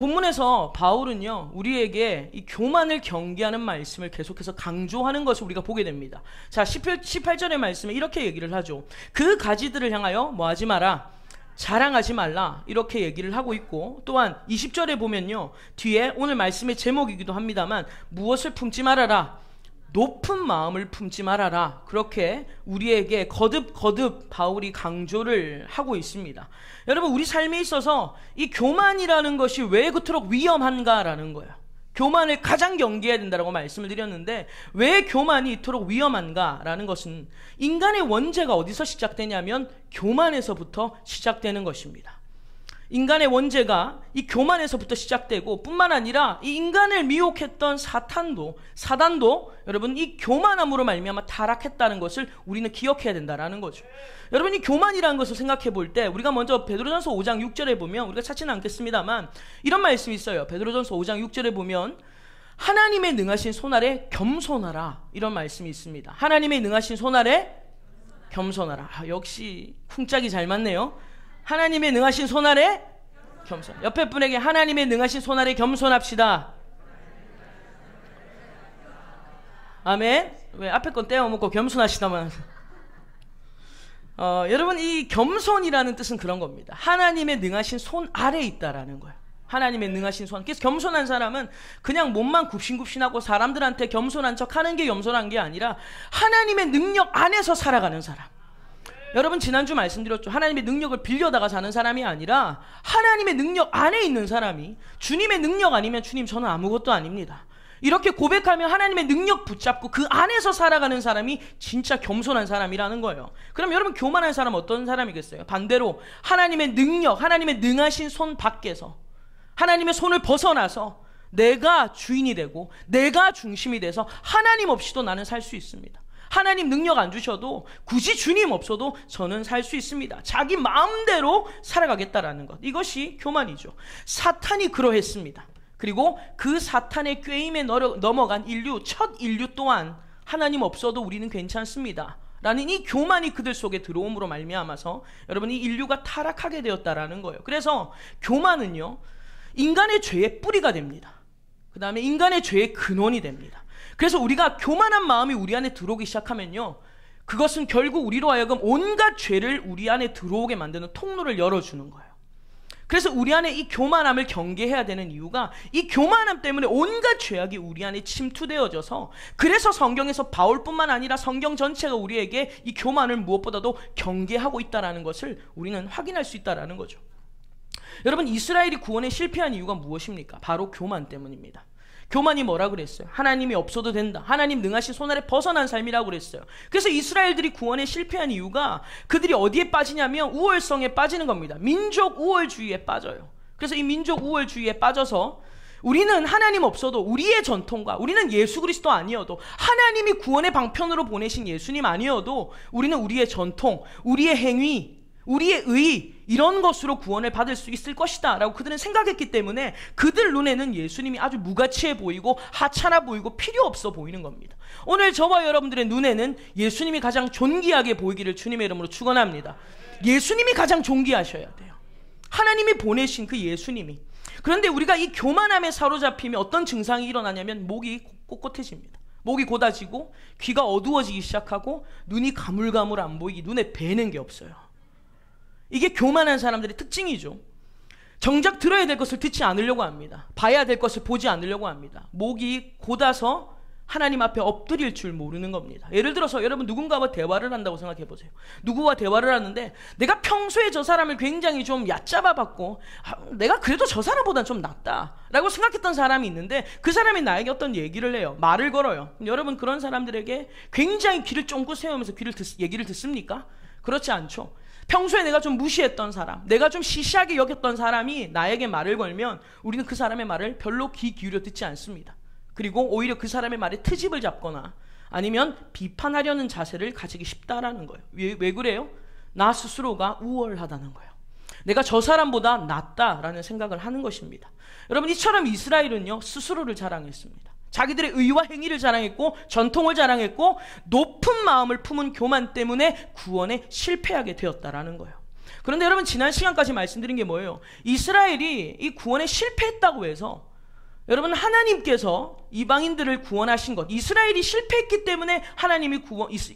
본문에서 바울은요, 우리에게 이 교만을 경계하는 말씀을 계속해서 강조하는 것을 우리가 보게 됩니다. 자, 18절의 말씀에 이렇게 얘기를 하죠. 그 가지들을 향하여 뭐 하지 마라, 자랑하지 말라, 이렇게 얘기를 하고 있고, 또한 20절에 보면요, 뒤에 오늘 말씀의 제목이기도 합니다만, 무엇을 품지 말아라, 높은 마음을 품지 말아라, 그렇게 우리에게 거듭 바울이 강조를 하고 있습니다. 여러분, 우리 삶에 있어서 이 교만이라는 것이 왜 그토록 위험한가라는 거예요. 교만을 가장 경계해야 된다고 말씀을 드렸는데, 왜 교만이 이토록 위험한가라는 것은 인간의 원죄가 어디서 시작되냐면 교만에서부터 시작되는 것입니다. 인간의 원죄가 이 교만에서부터 시작되고, 뿐만 아니라 이 인간을 미혹했던 사단도 여러분 이 교만함으로 말미암아 타락했다는 것을 우리는 기억해야 된다는 거죠. 여러분, 이 교만이라는 것을 생각해 볼 때 우리가 먼저 베드로전서 5장 6절에 보면, 우리가 찾지는 않겠습니다만 이런 말씀이 있어요. 베드로전서 5장 6절에 보면 하나님의 능하신 손 아래 겸손하라, 이런 말씀이 있습니다. 하나님의 능하신 손 아래 겸손하라. 역시 쿵짝이 잘 맞네요. 하나님의 능하신 손 아래 겸손. 옆에 분에게 하나님의 능하신 손 아래 겸손합시다. 아멘. 왜 앞에 건 떼어먹고 겸손하시다만. 여러분, 이 겸손이라는 뜻은 그런 겁니다. 하나님의 능하신 손 아래에 있다라는 거예요. 하나님의 능하신 손. 그래서 겸손한 사람은 그냥 몸만 굽신굽신하고 사람들한테 겸손한 척 하는 게 겸손한 게 아니라 하나님의 능력 안에서 살아가는 사람. 여러분, 지난주 말씀드렸죠. 하나님의 능력을 빌려다가 사는 사람이 아니라 하나님의 능력 안에 있는 사람이, 주님의 능력 아니면 주님 저는 아무것도 아닙니다, 이렇게 고백하며 하나님의 능력 붙잡고 그 안에서 살아가는 사람이 진짜 겸손한 사람이라는 거예요. 그럼 여러분, 교만한 사람은 어떤 사람이겠어요? 반대로 하나님의 능력, 하나님의 능하신 손 밖에서, 하나님의 손을 벗어나서 내가 주인이 되고 내가 중심이 돼서 하나님 없이도 나는 살 수 있습니다. 하나님 능력 안 주셔도, 굳이 주님 없어도 저는 살 수 있습니다. 자기 마음대로 살아가겠다라는 것, 이것이 교만이죠. 사탄이 그러했습니다. 그리고 그 사탄의 꾀임에 넘어간 첫 인류 또한 하나님 없어도 우리는 괜찮습니다 라는 이 교만이 그들 속에 들어옴으로 말미암아서 여러분, 이 인류가 타락하게 되었다라는 거예요. 그래서 교만은요, 인간의 죄의 뿌리가 됩니다. 그 다음에 인간의 죄의 근원이 됩니다. 그래서 우리가 교만한 마음이 우리 안에 들어오기 시작하면요, 그것은 결국 우리로 하여금 온갖 죄를 우리 안에 들어오게 만드는 통로를 열어주는 거예요. 그래서 우리 안에 이 교만함을 경계해야 되는 이유가, 이 교만함 때문에 온갖 죄악이 우리 안에 침투되어져서, 그래서 성경에서 바울뿐만 아니라 성경 전체가 우리에게 이 교만을 무엇보다도 경계하고 있다는 것을 우리는 확인할 수 있다는 거죠. 여러분, 이스라엘이 구원에 실패한 이유가 무엇입니까? 바로 교만 때문입니다. 교만이 뭐라 그랬어요? 하나님이 없어도 된다, 하나님 능하신 손 아래 벗어난 삶이라고 그랬어요. 그래서 이스라엘들이 구원에 실패한 이유가, 그들이 어디에 빠지냐면 우월성에 빠지는 겁니다. 민족 우월주의에 빠져요. 그래서 이 민족 우월주의에 빠져서 우리는 하나님 없어도, 우리의 전통과, 우리는 예수 그리스도 아니어도, 하나님이 구원의 방편으로 보내신 예수님 아니어도 우리는 우리의 전통, 우리의 행위, 우리의 의, 이런 것으로 구원을 받을 수 있을 것이다 라고 그들은 생각했기 때문에 그들 눈에는 예수님이 아주 무가치해 보이고 하찮아 보이고 필요 없어 보이는 겁니다. 오늘 저와 여러분들의 눈에는 예수님이 가장 존귀하게 보이기를 주님의 이름으로 축원합니다. 예수님이 가장 존귀하셔야 돼요. 하나님이 보내신 그 예수님이. 그런데 우리가 이 교만함에 사로잡히면 어떤 증상이 일어나냐면 목이 꼿꼿해집니다. 목이 곧아지고 귀가 어두워지기 시작하고 눈이 가물가물 안 보이기, 눈에 뵈는 게 없어요. 이게 교만한 사람들의 특징이죠. 정작 들어야 될 것을 듣지 않으려고 합니다. 봐야 될 것을 보지 않으려고 합니다. 목이 곧아서 하나님 앞에 엎드릴 줄 모르는 겁니다. 예를 들어서 여러분, 누군가와 대화를 한다고 생각해 보세요. 누구와 대화를 하는데 내가 평소에 저 사람을 굉장히 좀 얕잡아 봤고, 내가 그래도 저 사람보단 좀 낫다 라고 생각했던 사람이 있는데, 그 사람이 나에게 어떤 얘기를 해요. 말을 걸어요. 여러분, 그런 사람들에게 굉장히 귀를 쫑긋 세우면서 얘기를 듣습니까? 그렇지 않죠. 평소에 내가 좀 무시했던 사람, 내가 좀 시시하게 여겼던 사람이 나에게 말을 걸면 우리는 그 사람의 말을 별로 귀 기울여 듣지 않습니다. 그리고 오히려 그 사람의 말에 트집을 잡거나 아니면 비판하려는 자세를 가지기 쉽다라는 거예요. 왜 그래요? 나 스스로가 우월하다는 거예요. 내가 저 사람보다 낫다라는 생각을 하는 것입니다. 여러분, 이처럼 이스라엘은요, 스스로를 자랑했습니다. 자기들의 의와 행위를 자랑했고 전통을 자랑했고 높은 마음을 품은 교만 때문에 구원에 실패하게 되었다라는 거예요. 그런데 여러분, 지난 시간까지 말씀드린 게 뭐예요? 이스라엘이 이 구원에 실패했다고 해서 여러분, 하나님께서 이방인들을 구원하신 것, 이스라엘이 실패했기 때문에 하나님이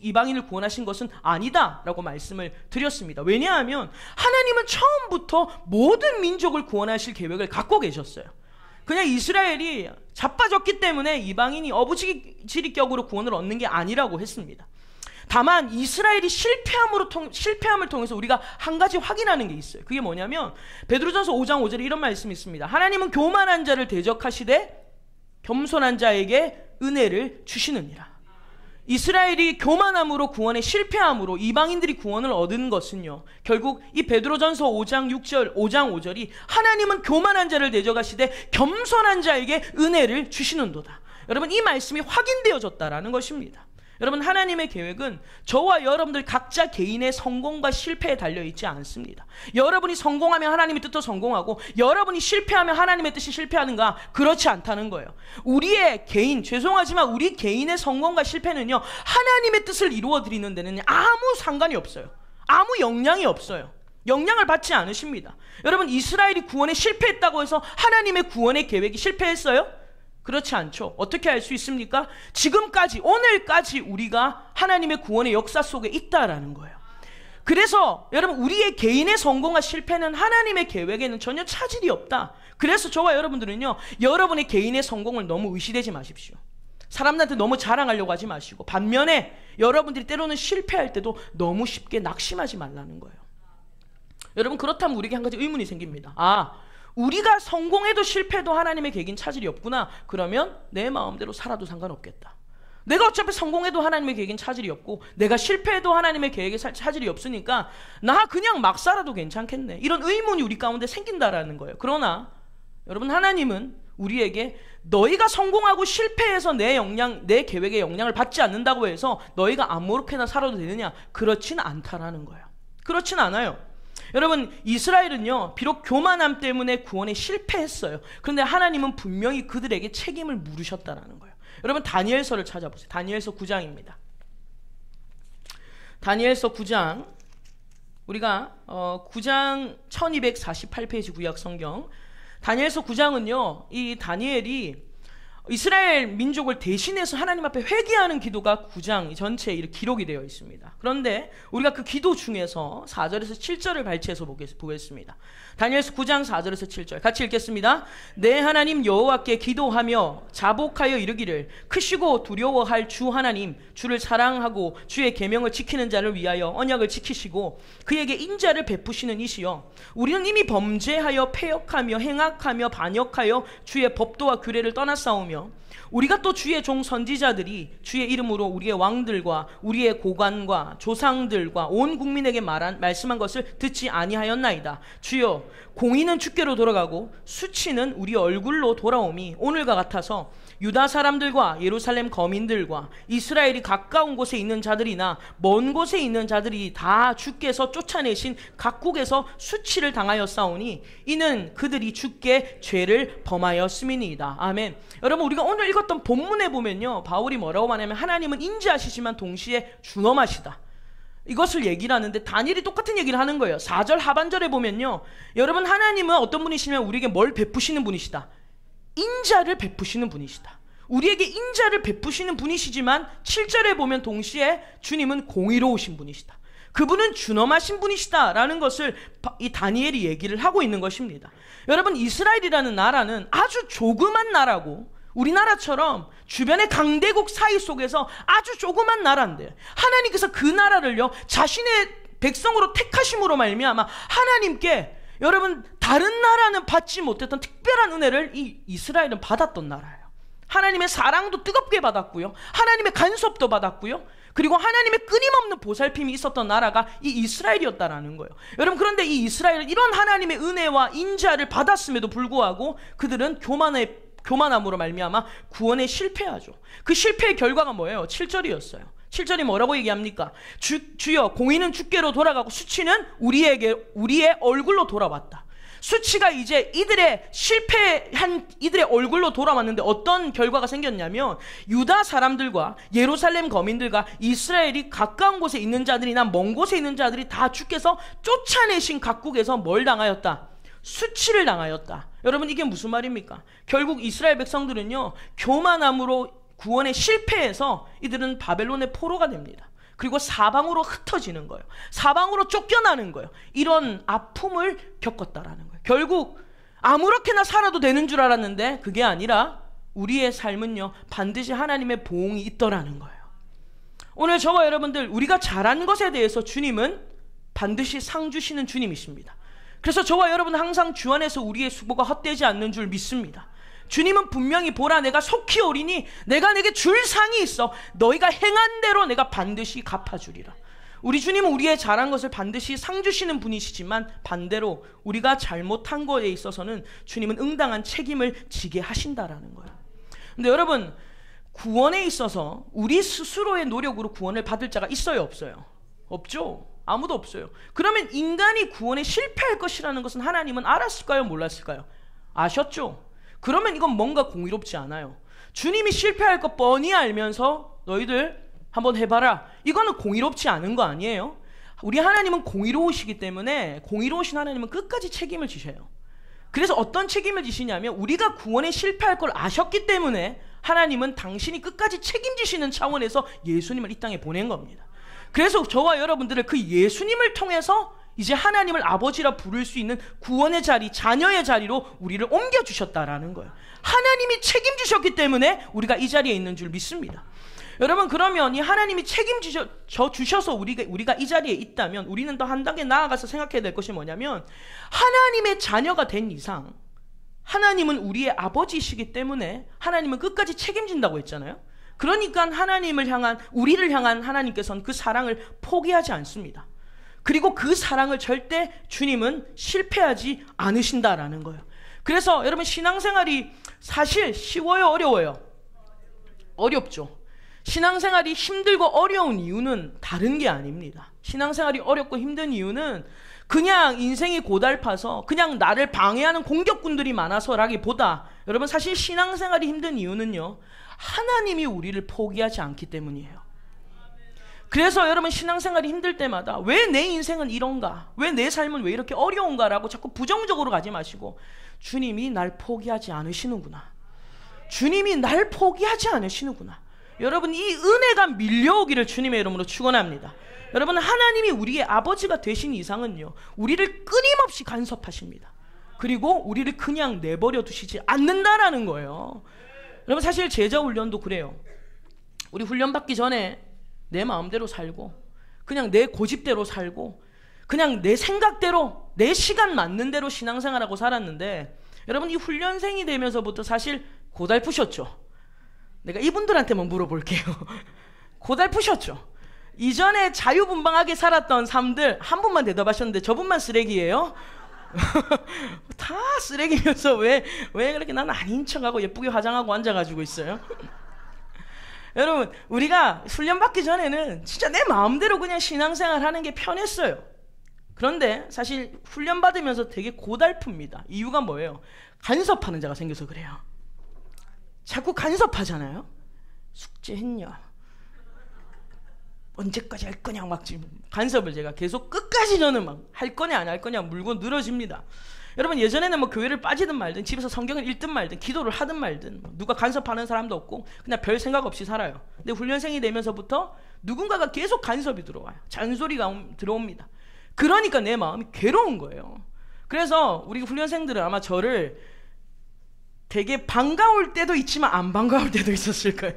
이방인을 구원하신 것은 아니다라고 말씀을 드렸습니다. 왜냐하면 하나님은 처음부터 모든 민족을 구원하실 계획을 갖고 계셨어요. 그냥 이스라엘이 자빠졌기 때문에 이방인이 어부지리격으로 구원을 얻는 게 아니라고 했습니다. 다만 이스라엘이 실패함을 통해서 우리가 한 가지 확인하는 게 있어요. 그게 뭐냐면 베드로전서 5장 5절에 이런 말씀이 있습니다. 하나님은 교만한 자를 대적하시되 겸손한 자에게 은혜를 주시느니라. 이스라엘이 교만함으로 구원에 실패함으로 이방인들이 구원을 얻은 것은요, 결국 이 베드로전서 5장 5절이 하나님은 교만한 자를 대적하시되 겸손한 자에게 은혜를 주시는도다. 여러분, 이 말씀이 확인되어졌다라는 것입니다. 여러분, 하나님의 계획은 저와 여러분들 각자 개인의 성공과 실패에 달려있지 않습니다. 여러분이 성공하면 하나님의 뜻도 성공하고 여러분이 실패하면 하나님의 뜻이 실패하는가? 그렇지 않다는 거예요. 우리의 개인, 죄송하지만 우리 개인의 성공과 실패는요, 하나님의 뜻을 이루어드리는 데는 아무 상관이 없어요. 아무 영향이 없어요. 영향을 받지 않으십니다. 여러분, 이스라엘이 구원에 실패했다고 해서 하나님의 구원의 계획이 실패했어요? 그렇지 않죠. 어떻게 알 수 있습니까? 지금까지, 오늘까지 우리가 하나님의 구원의 역사 속에 있다라는 거예요. 그래서 여러분, 우리의 개인의 성공과 실패는 하나님의 계획에는 전혀 차질이 없다. 그래서 저와 여러분들은요, 여러분의 개인의 성공을 너무 의시되지 마십시오. 사람들한테 너무 자랑하려고 하지 마시고, 반면에 여러분들이 때로는 실패할 때도 너무 쉽게 낙심하지 말라는 거예요. 여러분, 그렇다면 우리에게 한 가지 의문이 생깁니다. 우리가 성공해도 실패해도 하나님의 계획인 차질이 없구나. 그러면 내 마음대로 살아도 상관없겠다. 내가 어차피 성공해도 하나님의 계획인 차질이 없고 내가 실패해도 하나님의 계획에 차질이 없으니까 나 그냥 막 살아도 괜찮겠네. 이런 의문이 우리 가운데 생긴다라는 거예요. 그러나 여러분, 하나님은 우리에게 너희가 성공하고 실패해서 내 계획에 영향을 받지 않는다고 해서 너희가 아무렇게나 살아도 되느냐? 그렇진 않다라는 거예요. 그렇진 않아요. 여러분, 이스라엘은요, 비록 교만함 때문에 구원에 실패했어요. 그런데 하나님은 분명히 그들에게 책임을 물으셨다라는 거예요. 여러분, 다니엘서를 찾아보세요. 다니엘서 9장입니다. 다니엘서 9장, 우리가 9장 1248페이지 구약 성경, 다니엘서 9장은요, 이 다니엘이 이스라엘 민족을 대신해서 하나님 앞에 회개하는 기도가 9장 전체에 이렇게 기록이 되어 있습니다. 그런데 우리가 그 기도 중에서 4절에서 7절을 발췌해서 보겠습니다. 다니엘서 9장 4절에서 7절 같이 읽겠습니다. 내 하나님 여호와께 기도하며 자복하여 이르기를 크시고 두려워할 주 하나님, 주를 사랑하고 주의 계명을 지키는 자를 위하여 언약을 지키시고 그에게 인자를 베푸시는 이시여, 우리는 이미 범죄하여 패역하며 행악하며 반역하여 주의 법도와 규례를 떠났사오며 우리가 또 주의 종 선지자들이 주의 이름으로 우리의 왕들과 우리의 고관과 조상들과 온 국민에게 말씀한 것을 듣지 아니하였나이다. 주여, 공의는 주께로 돌아가고 수치는 우리 얼굴로 돌아오미 오늘과 같아서 유다 사람들과 예루살렘 거민들과 이스라엘이 가까운 곳에 있는 자들이나 먼 곳에 있는 자들이 다 주께서 쫓아내신 각국에서 수치를 당하였사오니 이는 그들이 주께 죄를 범하였음이니이다. 아멘. 여러분, 우리가 오늘 읽었던 본문에 보면요, 바울이 뭐라고 말하냐면 하나님은 인자하시지만 동시에 준엄하시다. 이것을 얘기를 하는데 다니엘이 똑같은 얘기를 하는 거예요. 4절 하반절에 보면요, 여러분, 하나님은 어떤 분이시냐면 우리에게 뭘 베푸시는 분이시다. 인자를 베푸시는 분이시다. 우리에게 인자를 베푸시는 분이시지만 7절에 보면 동시에 주님은 공의로우신 분이시다. 그분은 준엄하신 분이시다라는 것을 이 다니엘이 얘기를 하고 있는 것입니다. 여러분, 이스라엘이라는 나라는 아주 조그만 나라고 우리나라처럼 주변의 강대국 사이 속에서 아주 조그만 나라인데 하나님께서 그 나라를요, 자신의 백성으로 택하심으로 말미암아 하나님께, 여러분, 다른 나라는 받지 못했던 특별한 은혜를 이 이스라엘은 받았던 나라예요. 하나님의 사랑도 뜨겁게 받았고요, 하나님의 간섭도 받았고요, 그리고 하나님의 끊임없는 보살핌이 있었던 나라가 이 이스라엘이었다라는 거예요. 여러분, 그런데 이 이스라엘은 이런 하나님의 은혜와 인자를 받았음에도 불구하고 그들은 교만함으로 말미암아 구원에 실패하죠. 그 실패의 결과가 뭐예요? 7절이었어요. 7절이 뭐라고 얘기합니까? 주여, 공의는 주께로 돌아가고 수치는 우리의 얼굴로 돌아왔다. 수치가 이제 이들의 실패한 이들의 얼굴로 돌아왔는데 어떤 결과가 생겼냐면 유다 사람들과 예루살렘 거민들과 이스라엘이 가까운 곳에 있는 자들이나 먼 곳에 있는 자들이 다 주께서 쫓아내신 각국에서 뭘 당하였다? 수치를 당하였다. 여러분 이게 무슨 말입니까? 결국 이스라엘 백성들은요 교만함으로 구원에 실패해서 이들은 바벨론의 포로가 됩니다. 그리고 사방으로 흩어지는 거예요. 사방으로 쫓겨나는 거예요. 이런 아픔을 겪었다라는 거예요. 결국 아무렇게나 살아도 되는 줄 알았는데 그게 아니라 우리의 삶은요 반드시 하나님의 보응이 있더라는 거예요. 오늘 저와 여러분들 우리가 잘한 것에 대해서 주님은 반드시 상 주시는 주님이십니다. 그래서 저와 여러분은 항상 주 안에서 우리의 수고가 헛되지 않는 줄 믿습니다. 주님은 분명히 보라 내가 속히 오리니 내가 내게 줄 상이 있어 너희가 행한 대로 내가 반드시 갚아주리라. 우리 주님은 우리의 잘한 것을 반드시 상 주시는 분이시지만 반대로 우리가 잘못한 거에 있어서는 주님은 응당한 책임을 지게 하신다라는 거예요. 근데 여러분 구원에 있어서 우리 스스로의 노력으로 구원을 받을 자가 있어요 없어요? 없죠. 아무도 없어요. 그러면 인간이 구원에 실패할 것이라는 것은 하나님은 알았을까요 몰랐을까요? 아셨죠? 그러면 이건 뭔가 공의롭지 않아요. 주님이 실패할 거 뻔히 알면서 너희들 한번 해봐라. 이거는 공의롭지 않은 거 아니에요? 우리 하나님은 공의로우시기 때문에 공의로우신 하나님은 끝까지 책임을 지셔요. 그래서 어떤 책임을 지시냐면 우리가 구원에 실패할 걸 아셨기 때문에 하나님은 당신이 끝까지 책임지시는 차원에서 예수님을 이 땅에 보낸 겁니다. 그래서 저와 여러분들을 그 예수님을 통해서 이제 하나님을 아버지라 부를 수 있는 구원의 자리, 자녀의 자리로 우리를 옮겨주셨다라는 거예요. 하나님이 책임지셨기 때문에 우리가 이 자리에 있는 줄 믿습니다. 여러분 그러면 이 하나님이 책임지셔서 우리가 이 자리에 있다면 우리는 더 한 단계 나아가서 생각해야 될 것이 뭐냐면 하나님의 자녀가 된 이상 하나님은 우리의 아버지이시기 때문에 하나님은 끝까지 책임진다고 했잖아요. 그러니까 우리를 향한 하나님께서는 그 사랑을 포기하지 않습니다. 그리고 그 사랑을 절대 주님은 실패하지 않으신다라는 거예요. 그래서 여러분 신앙생활이 사실 쉬워요 어려워요? 어렵죠. 신앙생활이 힘들고 어려운 이유는 다른 게 아닙니다. 신앙생활이 어렵고 힘든 이유는 그냥 인생이 고달파서 그냥 나를 방해하는 공격군들이 많아서라기보다 여러분 사실 신앙생활이 힘든 이유는요 하나님이 우리를 포기하지 않기 때문이에요. 그래서 여러분 신앙생활이 힘들 때마다 왜 내 인생은 이런가? 왜 내 삶은 왜 이렇게 어려운가? 라고 자꾸 부정적으로 가지 마시고 주님이 날 포기하지 않으시는구나. 주님이 날 포기하지 않으시는구나. 여러분 이 은혜가 밀려오기를 주님의 이름으로 축원합니다. 여러분 하나님이 우리의 아버지가 되신 이상은요 우리를 끊임없이 간섭하십니다. 그리고 우리를 그냥 내버려 두시지 않는다라는 거예요. 여러분 사실 제자 훈련도 그래요. 우리 훈련 받기 전에 내 마음대로 살고 그냥 내 고집대로 살고 그냥 내 생각대로 내 시간 맞는 대로 신앙생활하고 살았는데 여러분 이 훈련생이 되면서부터 사실 고달프셨죠. 내가 이분들한테만 물어볼게요. 고달프셨죠. 이전에 자유분방하게 살았던 삶들 한 분만 대답하셨는데 저분만 쓰레기예요? 다 쓰레기면서 왜 그렇게 나는 아닌 척하고 예쁘게 화장하고 앉아가지고 있어요? 여러분 우리가 훈련 받기 전에는 진짜 내 마음대로 그냥 신앙생활 하는 게 편했어요. 그런데 사실 훈련 받으면서 되게 고달픕니다. 이유가 뭐예요? 간섭하는 자가 생겨서 그래요. 자꾸 간섭하잖아요. 숙제했냐? 언제까지 할 거냐? 막 지금 간섭을 제가 계속 끝까지 저는 막 할 거냐 안 할 거냐 물고 늘어집니다. 여러분 예전에는 뭐 교회를 빠지든 말든 집에서 성경을 읽든 말든 기도를 하든 말든 누가 간섭하는 사람도 없고 그냥 별 생각 없이 살아요. 근데 훈련생이 되면서부터 누군가가 계속 간섭이 들어와요. 잔소리가 들어옵니다. 그러니까 내 마음이 괴로운 거예요. 그래서 우리 훈련생들은 아마 저를 되게 반가울 때도 있지만 안 반가울 때도 있었을 거예요.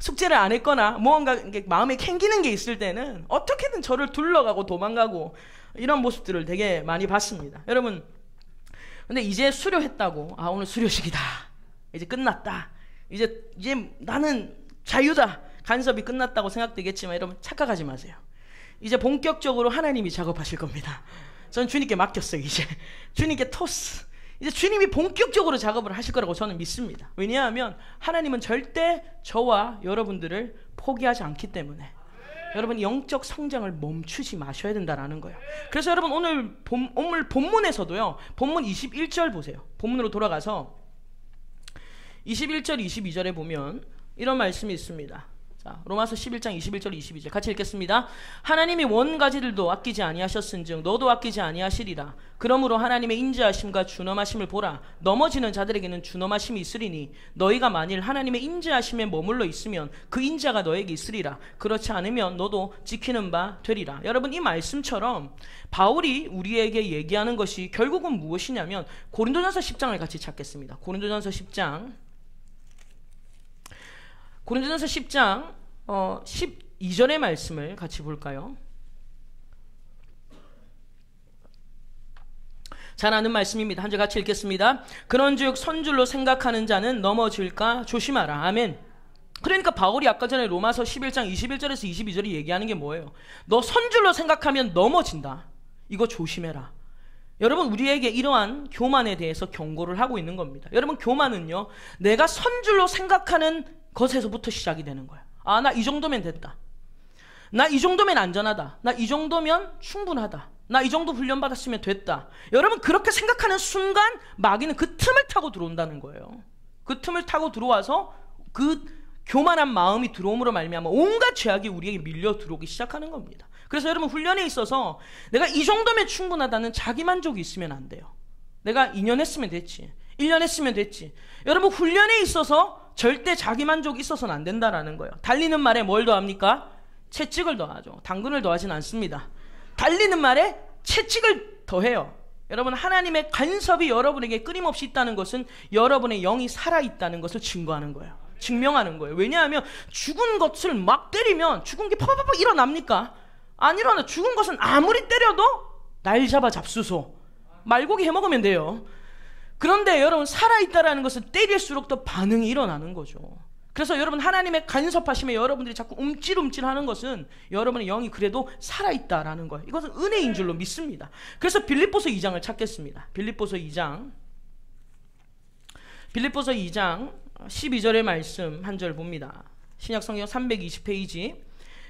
숙제를 안 했거나 뭔가 마음에 캥기는 게 있을 때는 어떻게든 저를 둘러가고 도망가고 이런 모습들을 되게 많이 봤습니다. 여러분 근데 이제 수료했다고 오늘 수료식이다 이제 끝났다 이제 나는 자유다 간섭이 끝났다고 생각되겠지만 여러분 착각하지 마세요. 이제 본격적으로 하나님이 작업하실 겁니다. 저는 주님께 맡겼어요. 이제 주님께 토스 이제 주님이 본격적으로 작업을 하실 거라고 저는 믿습니다. 왜냐하면 하나님은 절대 저와 여러분들을 포기하지 않기 때문에. 여러분 영적 성장을 멈추지 마셔야 된다라는 거예요. 그래서 여러분 오늘 본문에서도요. 본문 21절 보세요. 본문으로 돌아가서 21절 22절에 보면 이런 말씀이 있습니다. 자, 로마서 11장 21절 22절 같이 읽겠습니다. 하나님이 원가지들도 아끼지 아니하셨은즉 너도 아끼지 아니하시리라. 그러므로 하나님의 인자하심과 준엄하심을 보라. 넘어지는 자들에게는 준엄하심이 있으리니 너희가 만일 하나님의 인자하심에 머물러 있으면 그 인자가 너에게 있으리라. 그렇지 않으면 너도 지키는 바 되리라. 여러분 이 말씀처럼 바울이 우리에게 얘기하는 것이 결국은 무엇이냐면 고린도전서 10장을 같이 찾겠습니다. 고린도전서 10장 12절의 말씀을 같이 볼까요? 잘 아는 말씀입니다. 한 절 같이 읽겠습니다. 그런즉 선줄로 생각하는 자는 넘어질까 조심하라. 아멘. 그러니까 바울이 아까 전에 로마서 11장 21절에서 22절이 얘기하는 게 뭐예요? 너 선줄로 생각하면 넘어진다. 이거 조심해라. 여러분 우리에게 이러한 교만에 대해서 경고를 하고 있는 겁니다. 여러분 교만은요, 내가 선줄로 생각하는 것에서부터 시작이 되는 거예요. 아, 나 이 정도면 됐다. 나 이 정도면 안전하다. 나 이 정도면 충분하다. 나 이 정도 훈련 받았으면 됐다. 여러분 그렇게 생각하는 순간 마귀는 그 틈을 타고 들어온다는 거예요. 그 틈을 타고 들어와서 그 교만한 마음이 들어옴으로 말미암아 온갖 죄악이 우리에게 밀려 들어오기 시작하는 겁니다. 그래서 여러분 훈련에 있어서 내가 이 정도면 충분하다는 자기만족이 있으면 안 돼요. 내가 2년 했으면 됐지. 1년 했으면 됐지. 여러분 훈련에 있어서 절대 자기만족이 있어서는 안 된다라는 거예요. 달리는 말에 뭘 더합니까? 채찍을 더하죠. 당근을 더하진 않습니다. 달리는 말에 채찍을 더해요. 여러분 하나님의 간섭이 여러분에게 끊임없이 있다는 것은 여러분의 영이 살아있다는 것을 증거하는 거예요. 증명하는 거예요. 왜냐하면 죽은 것을 막 때리면 죽은 게 팍팍팍 일어납니까? 안 일어나. 죽은 것은 아무리 때려도 날 잡아 잡수소. 말고기 해먹으면 돼요. 그런데 여러분 살아있다라는 것은 때릴수록 더 반응이 일어나는 거죠. 그래서 여러분 하나님의 간섭하심에 여러분들이 자꾸 움찔움찔하는 것은 여러분의 영이 그래도 살아있다라는 거예요. 이것은 은혜인 줄로 믿습니다. 그래서 빌립보서 2장을 찾겠습니다. 빌립보서 2장 12절의 말씀 한 절 봅니다. 신약성경 320페이지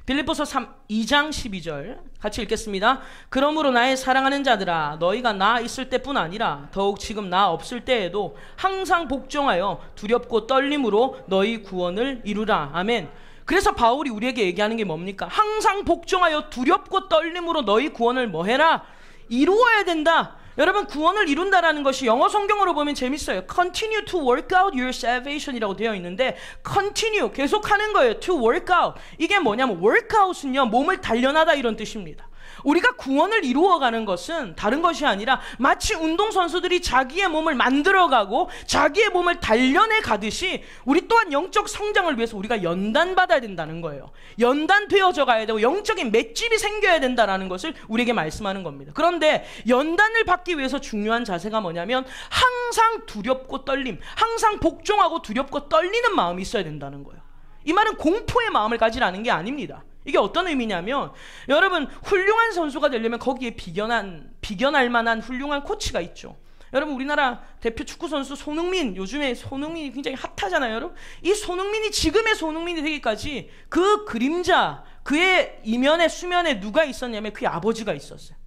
빌립보서 2장 12절 같이 읽겠습니다. 그러므로 나의 사랑하는 자들아 너희가 나 있을 때뿐 아니라 더욱 지금 나 없을 때에도 항상 복종하여 두렵고 떨림으로 너희 구원을 이루라. 아멘. 그래서 바울이 우리에게 얘기하는 게 뭡니까? 항상 복종하여 두렵고 떨림으로 너희 구원을 뭐 해라? 이루어야 된다. 여러분 구원을 이룬다라는 것이 영어 성경으로 보면 재밌어요. Continue to work out your salvation이라고 되어 있는데 continue 계속하는 거예요. To work out 이게 뭐냐면 workout은요 몸을 단련하다 이런 뜻입니다. 우리가 구원을 이루어가는 것은 다른 것이 아니라 마치 운동선수들이 자기의 몸을 만들어가고 자기의 몸을 단련해 가듯이 우리 또한 영적 성장을 위해서 우리가 연단받아야 된다는 거예요. 연단되어져 가야 되고 영적인 맷집이 생겨야 된다는 것을 우리에게 말씀하는 겁니다. 그런데 연단을 받기 위해서 중요한 자세가 뭐냐면 항상 두렵고 떨림, 항상 복종하고 두렵고 떨리는 마음이 있어야 된다는 거예요. 이 말은 공포의 마음을 가지라는 게 아닙니다. 이게 어떤 의미냐면 여러분 훌륭한 선수가 되려면 거기에 비견할 만한 훌륭한 코치가 있죠. 여러분 우리나라 대표 축구 선수 손흥민, 요즘에 손흥민이 굉장히 핫하잖아요. 여러분 이 손흥민이 지금의 손흥민이 되기까지 그 그림자, 그의 이면에 수면에 누가 있었냐면 그의 아버지가 있었어요.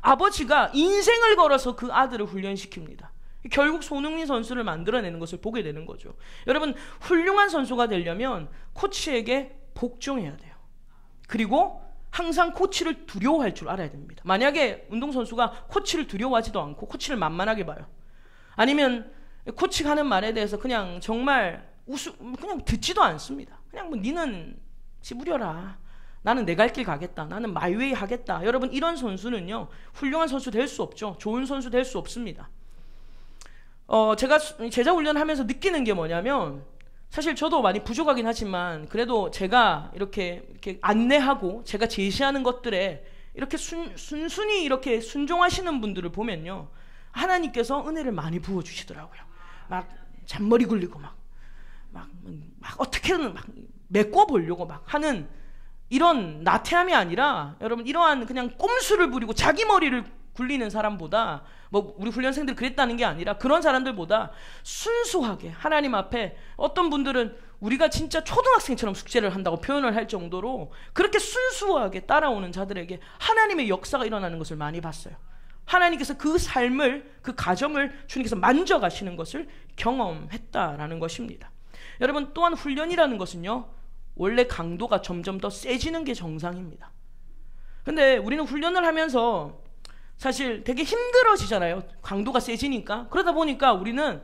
아버지가 인생을 걸어서 그 아들을 훈련시킵니다. 결국 손흥민 선수를 만들어내는 것을 보게 되는 거죠. 여러분 훌륭한 선수가 되려면 코치에게 복종해야 돼요. 그리고 항상 코치를 두려워할 줄 알아야 됩니다. 만약에 운동선수가 코치를 두려워하지도 않고 코치를 만만하게 봐요. 아니면 코치가 하는 말에 대해서 그냥 정말 그냥 듣지도 않습니다. 그냥 뭐 니는 찌부려라. 나는 내 갈 길 가겠다. 나는 마이웨이 하겠다. 여러분 이런 선수는요 훌륭한 선수 될 수 없죠. 좋은 선수 될 수 없습니다. 제가 제자 훈련을 하면서 느끼는 게 뭐냐면 사실 저도 많이 부족하긴 하지만 그래도 제가 이렇게 안내하고 제가 제시하는 것들에 이렇게 순순히 이렇게 순종하시는 분들을 보면요 하나님께서 은혜를 많이 부어주시더라고요. 막 잔머리 굴리고 막 어떻게든 막 메꿔보려고 막 하는 이런 나태함이 아니라 여러분 이러한 그냥 꼼수를 부리고 자기 머리를 굴리는 사람보다 뭐 우리 훈련생들이 그랬다는 게 아니라 그런 사람들보다 순수하게 하나님 앞에 어떤 분들은 우리가 진짜 초등학생처럼 숙제를 한다고 표현을 할 정도로 그렇게 순수하게 따라오는 자들에게 하나님의 역사가 일어나는 것을 많이 봤어요. 하나님께서 그 삶을, 그 가정을 주님께서 만져가시는 것을 경험했다라는 것입니다. 여러분, 또한 훈련이라는 것은요, 원래 강도가 점점 더 세지는 게 정상입니다. 근데 우리는 훈련을 하면서 사실 되게 힘들어지잖아요. 강도가 세지니까. 그러다 보니까 우리는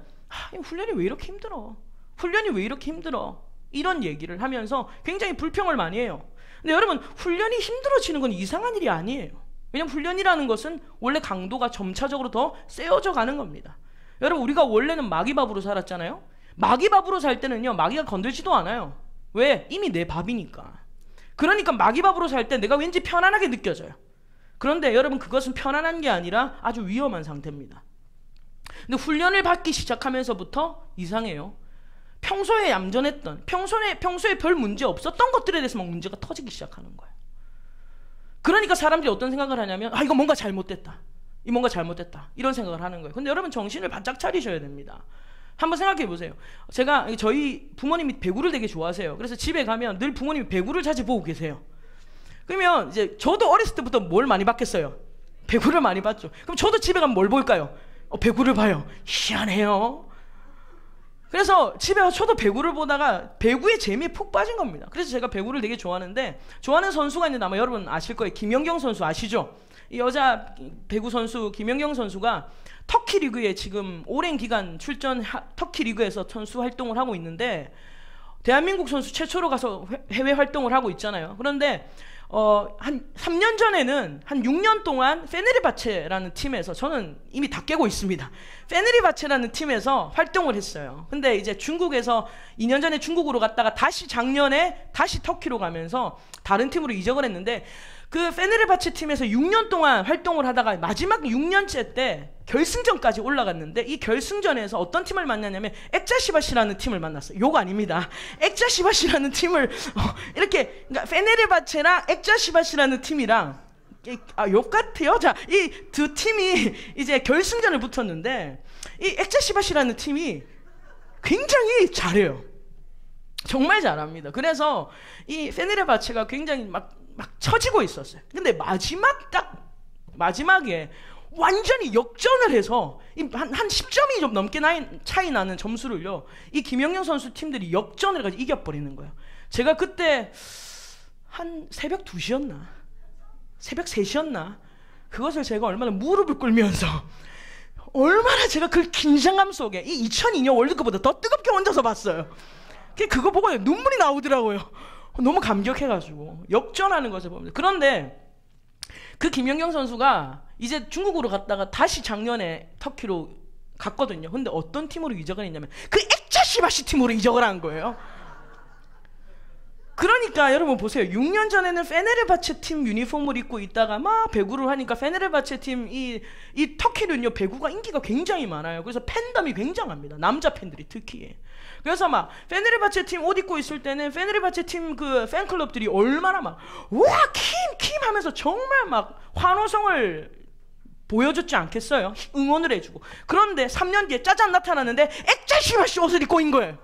훈련이 왜 이렇게 힘들어? 훈련이 왜 이렇게 힘들어? 이런 얘기를 하면서 굉장히 불평을 많이 해요. 근데 여러분, 훈련이 힘들어지는 건 이상한 일이 아니에요. 왜냐면 훈련이라는 것은 원래 강도가 점차적으로 더 세워져 가는 겁니다. 여러분, 우리가 원래는 마귀밥으로 살았잖아요. 마귀밥으로 살 때는요, 마귀가 건들지도 않아요. 왜? 이미 내 밥이니까. 그러니까 마귀밥으로 살 때 내가 왠지 편안하게 느껴져요. 그런데 여러분, 그것은 편안한 게 아니라 아주 위험한 상태입니다. 근데 훈련을 받기 시작하면서부터 이상해요. 평소에 얌전했던, 평소에 별 문제 없었던 것들에 대해서 막 문제가 터지기 시작하는 거예요. 그러니까 사람들이 어떤 생각을 하냐면, 이거 뭔가 잘못됐다. 뭔가 잘못됐다. 이런 생각을 하는 거예요. 근데 여러분, 정신을 바짝 차리셔야 됩니다. 한번 생각해 보세요. 저희 부모님이 배구를 되게 좋아하세요. 그래서 집에 가면 늘 부모님이 배구를 자주 보고 계세요. 그러면 이제 저도 어렸을 때부터 뭘 많이 봤겠어요? 배구를 많이 봤죠. 그럼 저도 집에 가면 뭘 볼까요? 배구를 봐요. 희한해요. 그래서 집에 가서 저도 배구를 보다가 배구의 재미에 푹 빠진 겁니다. 그래서 제가 배구를 되게 좋아하는데, 좋아하는 선수가 있는데 아마 여러분 아실 거예요. 김연경 선수 아시죠? 이 여자 배구 선수 김연경 선수가 터키 리그에 지금 오랜 기간 터키 리그에서 선수 활동을 하고 있는데, 대한민국 선수 최초로 가서 해외 활동을 하고 있잖아요. 그런데 한 3년 전에는 한 6년 동안 페네르바체라는 팀에서, 저는 이미 다 깨고 있습니다. 페네르바체라는 팀에서 활동을 했어요. 근데 이제 중국에서 2년 전에 중국으로 갔다가 다시 작년에 다시 터키로 가면서 다른 팀으로 이적을 했는데, 그 페네르바체 팀에서 6년 동안 활동을 하다가 마지막 6년째 때 결승전까지 올라갔는데, 이 결승전에서 어떤 팀을 만났냐면 액자시바시라는 팀을 만났어요. 욕 아닙니다. 액자시바시라는 팀을 이렇게, 그러니까 페네르바체랑 액자시바시라는 팀이랑, 욕 같아요. 자, 이 두 팀이 이제 결승전을 붙었는데, 이 액자시바시라는 팀이 굉장히 잘해요. 정말 잘합니다. 그래서 이 페네르바체가 굉장히 막 처지고 있었어요. 근데 마지막에 완전히 역전을 해서 한 10점이 좀 넘게 차이 나는 점수를요, 이 김연경 선수 팀들이 역전을 해가지고 이겨버리는 거예요. 제가 그때 한 새벽 2시였나 새벽 3시였나 그것을 제가 얼마나 무릎을 꿇으면서, 얼마나 제가 그 긴장감 속에 이 2002년 월드컵보다 더 뜨겁게 얹어서 봤어요. 그거 보고 눈물이 나오더라고요. 너무 감격해가지고 역전하는 것을 봅니다. 그런데 그 김연경 선수가 이제 중국으로 갔다가 다시 작년에 터키로 갔거든요. 근데 어떤 팀으로 이적을 했냐면 그 액자시바시 팀으로 이적을 한 거예요. 그러니까 여러분 보세요. 6년 전에는 페네르바체 팀 유니폼을 입고 있다가 막 배구를 하니까 페네르바체 팀 이 터키는요, 배구가 인기가 굉장히 많아요. 그래서 팬덤이 굉장합니다. 남자 팬들이 특히. 그래서 막 페네르바체 팀 옷 입고 있을 때는 페네르바체 팀 그 팬클럽들이 얼마나 막 와 킴 하면서 정말 막 환호성을 보여줬지 않겠어요? 응원을 해주고. 그런데 3년 뒤에 짜잔 나타났는데 액자시바시 옷을 입고 인 거예요.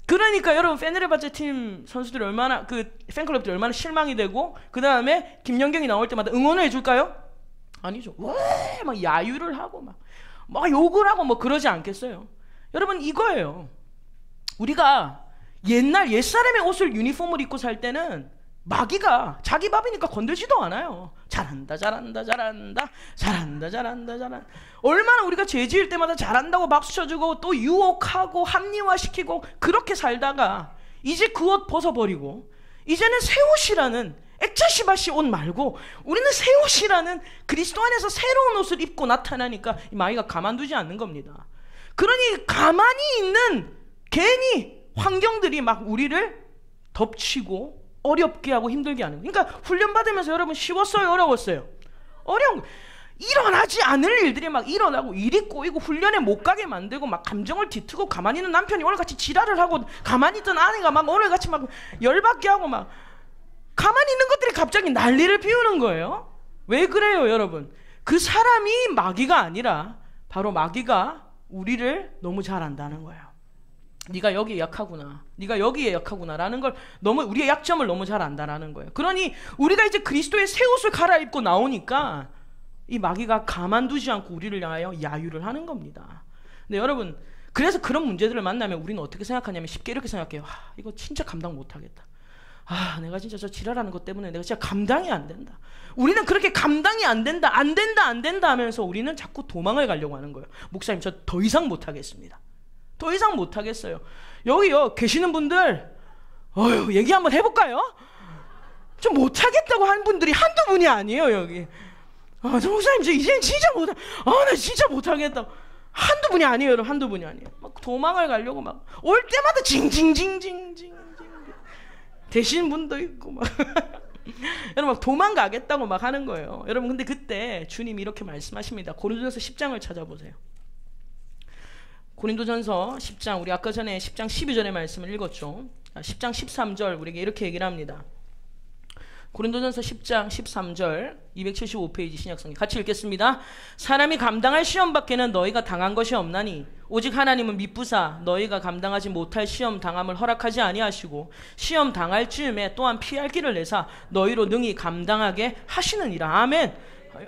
그러니까 여러분, 페네르바체 팀 선수들이 얼마나, 그 팬클럽들이 얼마나 실망이 되고, 그 다음에 김연경이 나올 때마다 응원을 해줄까요? 아니죠. 왜 막 야유를 하고 막 욕을 하고 뭐 그러지 않겠어요? 여러분, 이거예요. 우리가 옛사람의 옷을 유니폼을 입고 살 때는 마귀가 자기 밥이니까 건들지도 않아요. 잘한다. 얼마나 우리가 죄 지을 때마다 잘한다고 박수 쳐주고 또 유혹하고 합리화시키고 그렇게 살다가 이제 그 옷 벗어버리고 이제는 새 옷이라는 액자시바시 옷 말고 우리는 새 옷이라는 그리스도 안에서 새로운 옷을 입고 나타나니까 이 마귀가 가만두지 않는 겁니다. 그러니 가만히 있는 괜히 환경들이 막 우리를 덮치고 어렵게 하고 힘들게 하는 거예요. 그러니까 훈련받으면서 여러분 쉬웠어요? 어려웠어요? 어려운 거예요. 일어나지 않을 일들이 막 일어나고 일이 꼬이고 훈련에 못 가게 만들고 막 감정을 뒤트고 가만히 있는 남편이 오늘같이 지랄을 하고 가만히 있던 아내가 막 오늘같이 막 열받게 하고 막 가만히 있는 것들이 갑자기 난리를 피우는 거예요. 왜 그래요 여러분? 그 사람이 마귀가 아니라 바로 마귀가 우리를 너무 잘 안다는 거예요. 네가 여기에 약하구나, 네가 여기에 약하구나 라는 걸 너무, 우리의 약점을 너무 잘 안다라는 거예요. 그러니 우리가 이제 그리스도의 새 옷을 갈아입고 나오니까 이 마귀가 가만두지 않고 우리를 향하여 야유를 하는 겁니다. 근데 여러분, 그래서 그런 문제들을 만나면 우리는 어떻게 생각하냐면 쉽게 이렇게 생각해요. 이거 진짜 감당 못하겠다. 내가 진짜 저 지랄하는 것 때문에 내가 진짜 감당이 안 된다. 우리는 그렇게 감당이 안 된다 하면서 우리는 자꾸 도망을 가려고 하는 거예요. 목사님, 저 더 이상 못하겠습니다. 더 이상 못하겠어요. 여기요 계시는 분들 얘기 한번 해볼까요? 좀 못하겠다고 한 분들이 한두 분이 아니에요. 여기 저 목사님, 저 이제는 진짜 못하 나 진짜 못하겠다. 한두 분이 아니에요, 여러분. 한두 분이 아니에요. 막 도망을 가려고 막 올 때마다 징징징징징 되시는 분도 있고 막 여러분 막 도망가겠다고 막 하는 거예요. 여러분, 근데 그때 주님이 이렇게 말씀하십니다. 고린도전서 10장을 찾아보세요. 고린도전서 10장, 우리 아까 전에 10장 12절의 말씀을 읽었죠. 10장 13절 우리에게 이렇게 얘기를 합니다. 고린도전서 10장 13절 275페이지 신약성경 같이 읽겠습니다. 사람이 감당할 시험 밖에는 너희가 당한 것이 없나니 오직 하나님은 미쁘사 너희가 감당하지 못할 시험 당함을 허락하지 아니하시고 시험 당할 즈음에 또한 피할 길을 내사 너희로 능히 감당하게 하시느니라. 아멘.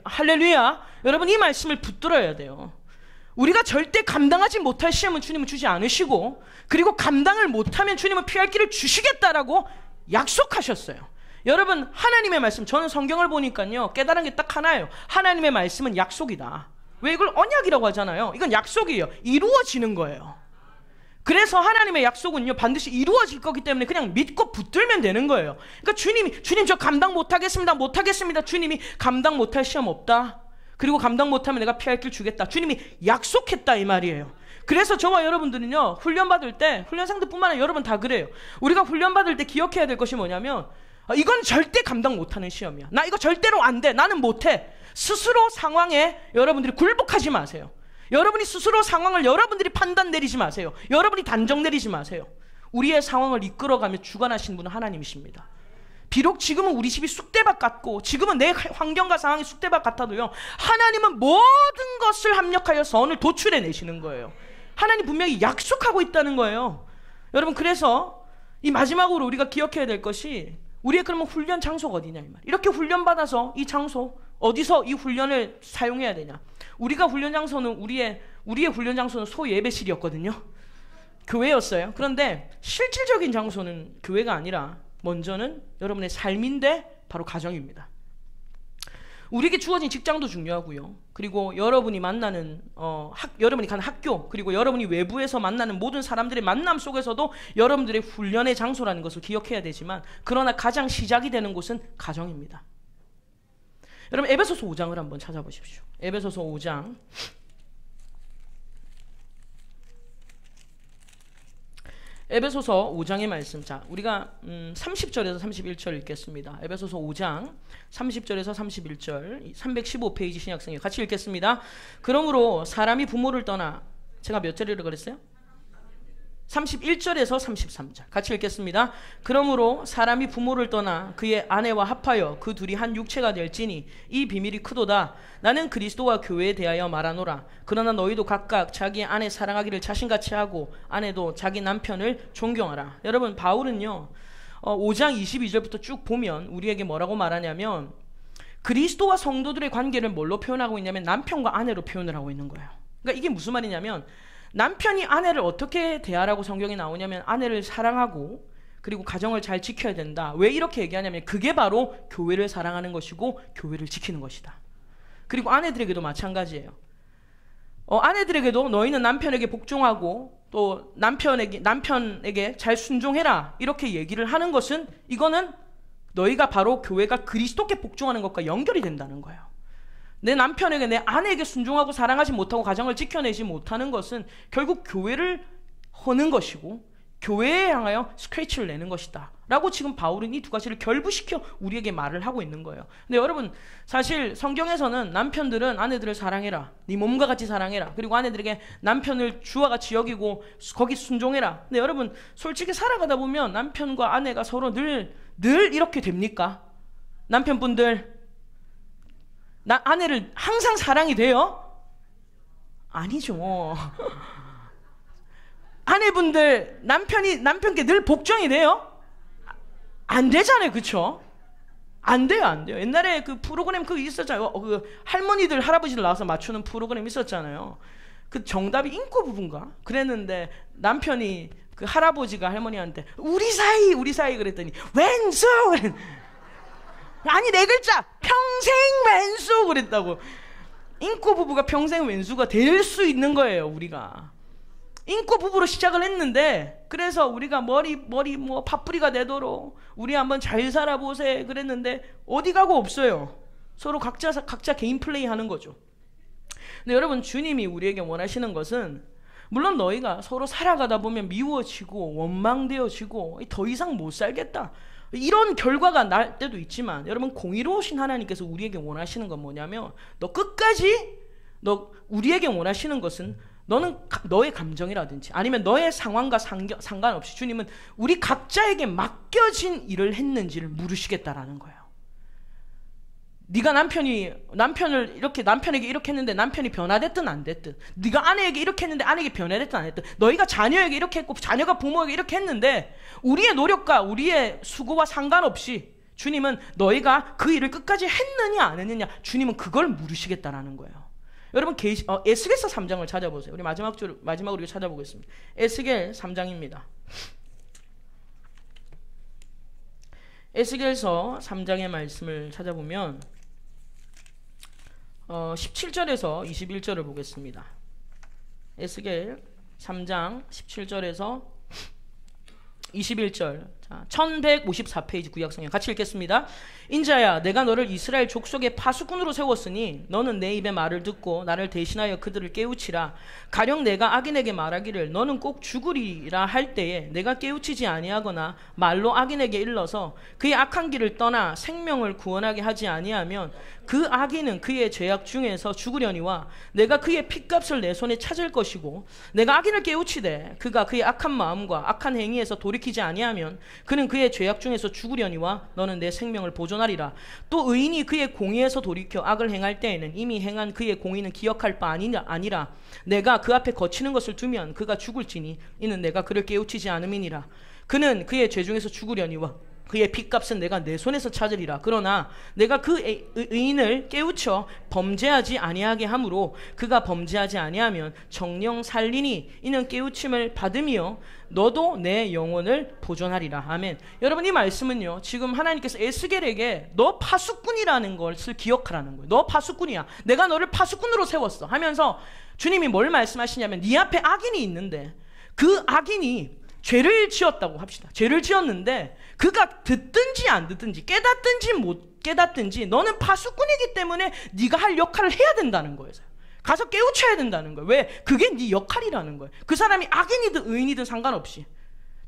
할렐루야. 여러분, 이 말씀을 붙들어야 돼요. 우리가 절대 감당하지 못할 시험은 주님은 주지 않으시고, 그리고 감당을 못하면 주님은 피할 길을 주시겠다라고 약속하셨어요. 여러분, 하나님의 말씀, 저는 성경을 보니까요 깨달은 게 딱 하나예요. 하나님의 말씀은 약속이다. 왜 이걸 언약이라고 하잖아요. 이건 약속이에요. 이루어지는 거예요. 그래서 하나님의 약속은요 반드시 이루어질 거기 때문에 그냥 믿고 붙들면 되는 거예요. 그러니까 주님 저 감당 못하겠습니다. 주님이 감당 못할 시험 없다. 그리고 감당 못하면 내가 피할 길 주겠다. 주님이 약속했다, 이 말이에요. 그래서 저와 여러분들은요 훈련받을 때, 훈련생들뿐만 아니라 여러분 다 그래요. 우리가 훈련받을 때 기억해야 될 것이 뭐냐면, 이건 절대 감당 못하는 시험이야. 나 이거 절대로 안 돼. 나는 못해. 스스로 상황에 여러분들이 굴복하지 마세요. 여러분이 스스로 상황을 여러분들이 판단 내리지 마세요. 여러분이 단정 내리지 마세요. 우리의 상황을 이끌어가며 주관하신 분은 하나님이십니다. 비록 지금은 우리 집이 쑥대밭 같고 지금은 내 환경과 상황이 쑥대밭 같아도요, 하나님은 모든 것을 합력하여 선을 도출해 내시는 거예요. 하나님 분명히 약속하고 있다는 거예요. 여러분, 그래서 이 마지막으로 우리가 기억해야 될 것이, 우리의 그러면 훈련 장소가 어디냐 이 말. 이렇게 훈련받아서 이 장소 어디서 이 훈련을 사용해야 되냐. 우리가 훈련 장소는 우리의 훈련 장소는 소예배실이었거든요. 교회였어요. 그런데 실질적인 장소는 교회가 아니라 먼저는 여러분의 삶인데 바로 가정입니다. 우리에게 주어진 직장도 중요하고요. 그리고 여러분이 만나는 여러분이 가는 학교, 그리고 여러분이 외부에서 만나는 모든 사람들의 만남 속에서도 여러분들의 훈련의 장소라는 것을 기억해야 되지만, 그러나 가장 시작이 되는 곳은 가정입니다. 여러분, 에베소서 5장을 한번 찾아보십시오. 에베소서 5장. 에베소서 5장의 말씀. 자, 우리가 30절에서 31절 읽겠습니다. 에베소서 5장 30절에서 31절 315페이지 신약성경 같이 읽겠습니다. 그러므로 사람이 부모를 떠나, 제가 몇 절이라고 그랬어요? 31절에서 33절 같이 읽겠습니다. 그러므로 사람이 부모를 떠나 그의 아내와 합하여 그 둘이 한 육체가 될지니 이 비밀이 크도다. 나는 그리스도와 교회에 대하여 말하노라. 그러나 너희도 각각 자기 아내 사랑하기를 자신같이 하고 아내도 자기 남편을 존경하라. 여러분, 바울은요 5장 22절부터 쭉 보면 우리에게 뭐라고 말하냐면, 그리스도와 성도들의 관계를 뭘로 표현하고 있냐면 남편과 아내로 표현을 하고 있는 거예요. 그러니까 이게 무슨 말이냐면, 남편이 아내를 어떻게 대하라고 성경에 나오냐면, 아내를 사랑하고 그리고 가정을 잘 지켜야 된다. 왜 이렇게 얘기하냐면, 그게 바로 교회를 사랑하는 것이고 교회를 지키는 것이다. 그리고 아내들에게도 마찬가지예요. 아내들에게도 너희는 남편에게 복종하고 또 남편에게 잘 순종해라, 이렇게 얘기를 하는 것은, 이거는 너희가 바로 교회가 그리스도께 복종하는 것과 연결이 된다는 거예요. 내 남편에게, 내 아내에게 순종하고 사랑하지 못하고 가정을 지켜내지 못하는 것은 결국 교회를 허는 것이고 교회에 향하여 스크래치를 내는 것이다 라고 지금 바울은 이 두 가지를 결부시켜 우리에게 말을 하고 있는 거예요. 근데 여러분, 사실 성경에서는 남편들은 아내들을 사랑해라, 네 몸과 같이 사랑해라, 그리고 아내들에게 남편을 주와 같이 여기고 거기 순종해라. 근데 여러분, 솔직히 살아가다 보면 남편과 아내가 서로 늘 이렇게 됩니까? 남편분들, 아내를 항상 사랑이 돼요? 아니죠. 아내분들 남편께 늘 복종이 돼요? 안 되잖아요, 그쵸? 안 돼요, 안 돼요. 옛날에 그 프로그램 그거 있었잖아요. 그 할머니들 할아버지들 나와서 맞추는 프로그램 있었잖아요. 그 정답이 인코 부부인가? 그랬는데 남편이 그 할아버지가 할머니한테 우리 사이 그랬더니 왼수 아니 네 글자 평생 왼수 그랬다고. 인코 부부가 평생 왼수가 될 수 있는 거예요. 우리가 인코 부부로 시작을 했는데, 그래서 우리가 머리 뭐 팥뿌리가 되도록 우리 한번 잘 살아보세 그랬는데 어디 가고 없어요. 서로 각자 개인 플레이 하는 거죠. 근데 여러분, 주님이 우리에게 원하시는 것은, 물론 너희가 서로 살아가다 보면 미워지고 원망되어지고 더 이상 못 살겠다 이런 결과가 날 때도 있지만, 여러분, 공의로우신 하나님께서 우리에게 원하시는 건 뭐냐면, 우리에게 원하시는 것은 너는 너의 감정이라든지 아니면 너의 상황과 상관없이 주님은 우리 각자에게 맡겨진 일을 했는지를 물으시겠다라는 거예요. 네가 남편에게 이렇게 했는데 남편이 변화됐든 안 됐든, 네가 아내에게 이렇게 했는데 아내에게 변화됐든 안 됐든, 너희가 자녀에게 이렇게 했고 자녀가 부모에게 이렇게 했는데 우리의 노력과 우리의 수고와 상관없이 주님은 너희가 그 일을 끝까지 했느냐 안 했느냐, 주님은 그걸 물으시겠다라는 거예요. 여러분, 에스겔서 3장을 찾아보세요. 우리 마지막으로 찾아보겠습니다. 에스겔 3장입니다. 에스겔서 3장의 말씀을 찾아보면 17절에서 21절을 보겠습니다. 에스겔 3장 17절에서 21절. 자, 1154페이지 구약성경 같이 읽겠습니다. 인자야, 내가 너를 이스라엘 족속의 파수꾼으로 세웠으니 너는 내 입의 말을 듣고 나를 대신하여 그들을 깨우치라. 가령 내가 악인에게 말하기를 너는 꼭 죽으리라 할 때에 내가 깨우치지 아니하거나 말로 악인에게 일러서 그의 악한 길을 떠나 생명을 구원하게 하지 아니하면 그 악인은 그의 죄악 중에서 죽으려니와 내가 그의 핏값을 내 손에 찾을 것이고, 내가 악인을 깨우치되 그가 그의 악한 마음과 악한 행위에서 돌이키지 아니하면 그는 그의 죄악 중에서 죽으려니와 너는 내 생명을 보존하리라. 또 의인이 그의 공의에서 돌이켜 악을 행할 때에는 이미 행한 그의 공의는 기억할 바 아니라 내가 그 앞에 거치는 것을 두면 그가 죽을지니 이는 내가 그를 깨우치지 않음이니라. 그는 그의 죄 중에서 죽으려니와 그의 핏값은 내가 내 손에서 찾으리라. 그러나 내가 그 의인을 깨우쳐 범죄하지 아니하게 함으로 그가 범죄하지 아니하면 정령 살리니 이는 깨우침을 받으며 너도 내 영혼을 보존하리라. 아멘. 여러분, 이 말씀은요, 지금 하나님께서 에스겔에게 너 파수꾼이라는 것을 기억하라는 거예요. 너 파수꾼이야. 내가 너를 파수꾼으로 세웠어 하면서 주님이 뭘 말씀하시냐면, 네 앞에 악인이 있는데 그 악인이 죄를 지었다고 합시다. 죄를 지었는데 그가 듣든지 안 듣든지 깨닫든지 못 깨닫든지 너는 파수꾼이기 때문에 네가 할 역할을 해야 된다는 거예요. 가서 깨우쳐야 된다는 거예요. 왜? 그게 네 역할이라는 거예요. 그 사람이 악인이든 의인이든 상관없이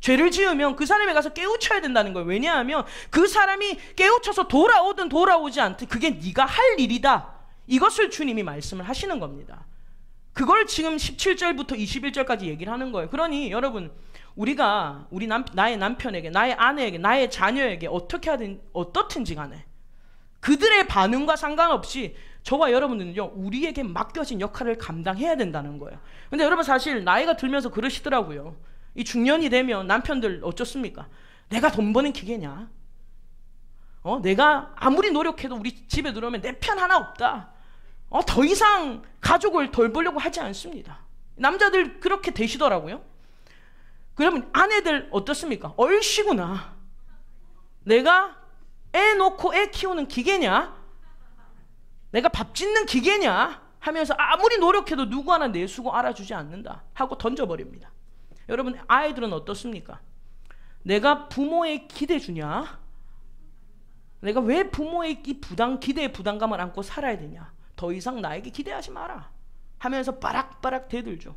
죄를 지으면 그 사람에 가서 깨우쳐야 된다는 거예요. 왜냐하면 그 사람이 깨우쳐서 돌아오든 돌아오지 않든 그게 네가 할 일이다. 이것을 주님이 말씀을 하시는 겁니다. 그걸 지금 17절부터 21절까지 얘기를 하는 거예요. 그러니 여러분, 우리가 나의 남편에게, 나의 아내에게, 나의 자녀에게 어떻게 하든 어떻든지 간에 그들의 반응과 상관없이 저와 여러분들은요, 우리에게 맡겨진 역할을 감당해야 된다는 거예요. 근데 여러분, 사실 나이가 들면서 그러시더라고요. 이 중년이 되면 남편들 어쩌습니까? 내가 돈 버는 기계냐? 내가 아무리 노력해도 우리 집에 들어오면 내 편 하나 없다. 더 이상 가족을 덜 보려고 하지 않습니다. 남자들 그렇게 되시더라고요. 그러면 아내들 어떻습니까? 얼씨구나. 내가 애 놓고 애 키우는 기계냐? 내가 밥 짓는 기계냐? 하면서 아무리 노력해도 누구 하나 내 수고 알아주지 않는다 하고 던져버립니다. 여러분, 아이들은 어떻습니까? 내가 부모의 기대 주냐? 내가 왜 부모의 기대의 부담감을 안고 살아야 되냐? 더 이상 나에게 기대하지 마라 하면서 빠락빠락 대들죠.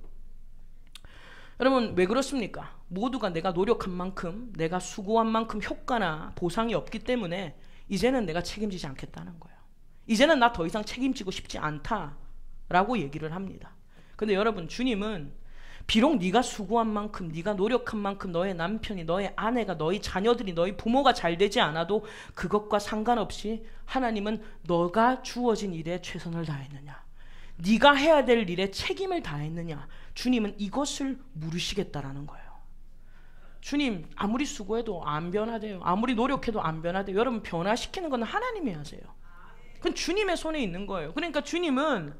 여러분, 왜 그렇습니까? 모두가 내가 노력한 만큼, 내가 수고한 만큼 효과나 보상이 없기 때문에 이제는 내가 책임지지 않겠다는 거예요. 이제는 나 더 이상 책임지고 싶지 않다라고 얘기를 합니다. 근데 여러분, 주님은 비록 네가 수고한 만큼, 네가 노력한 만큼 너의 남편이, 너의 아내가, 너희 자녀들이, 너희 부모가 잘 되지 않아도 그것과 상관없이 하나님은 너가 주어진 일에 최선을 다했느냐, 네가 해야 될 일에 책임을 다했느냐? 주님은 이것을 물으시겠다라는 거예요. 주님, 아무리 수고해도 안 변화돼요. 아무리 노력해도 안 변화돼요. 여러분, 변화시키는 건 하나님이 하세요. 그건 주님의 손에 있는 거예요. 그러니까 주님은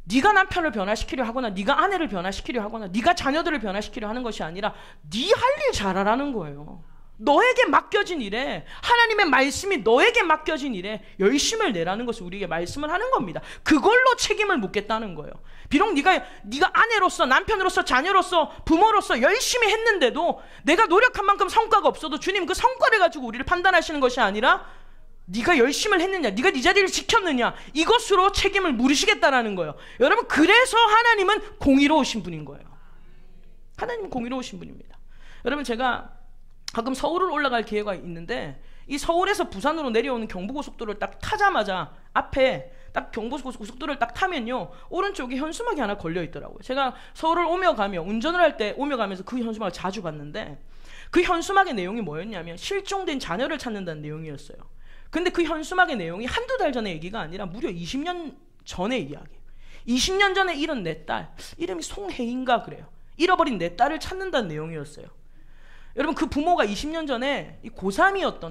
네가 남편을 변화시키려 하거나 네가 아내를 변화시키려 하거나 네가 자녀들을 변화시키려 하는 것이 아니라 네 할 일 잘하라는 거예요. 너에게 맡겨진 일에, 하나님의 말씀이 너에게 맡겨진 일에 열심을 내라는 것을 우리에게 말씀을 하는 겁니다. 그걸로 책임을 묻겠다는 거예요. 비록 네가 아내로서, 남편으로서, 자녀로서, 부모로서 열심히 했는데도 내가 노력한 만큼 성과가 없어도 주님 그 성과를 가지고 우리를 판단하시는 것이 아니라 네가 열심을 했느냐, 네가 네 자리를 지켰느냐, 이것으로 책임을 물으시겠다라는 거예요. 여러분, 그래서 하나님은 공의로우신 분인 거예요. 하나님은 공의로우신 분입니다. 여러분, 제가 가끔 서울을 올라갈 기회가 있는데 이 서울에서 부산으로 내려오는 경부고속도로를 딱 타자마자 앞에 딱 경부고속도로를 딱 타면요, 오른쪽에 현수막이 하나 걸려 있더라고요. 제가 서울을 운전을 할 때 오며 가면서 그 현수막을 자주 봤는데 그 현수막의 내용이 뭐였냐면 실종된 자녀를 찾는다는 내용이었어요. 근데 그 현수막의 내용이 한두 달 전의 얘기가 아니라 무려 20년 전의 이야기예요. 20년 전에 잃은 내 딸, 이름이 송혜인가 그래요. 잃어버린 내 딸을 찾는다는 내용이었어요. 여러분, 그 부모가 20년 전에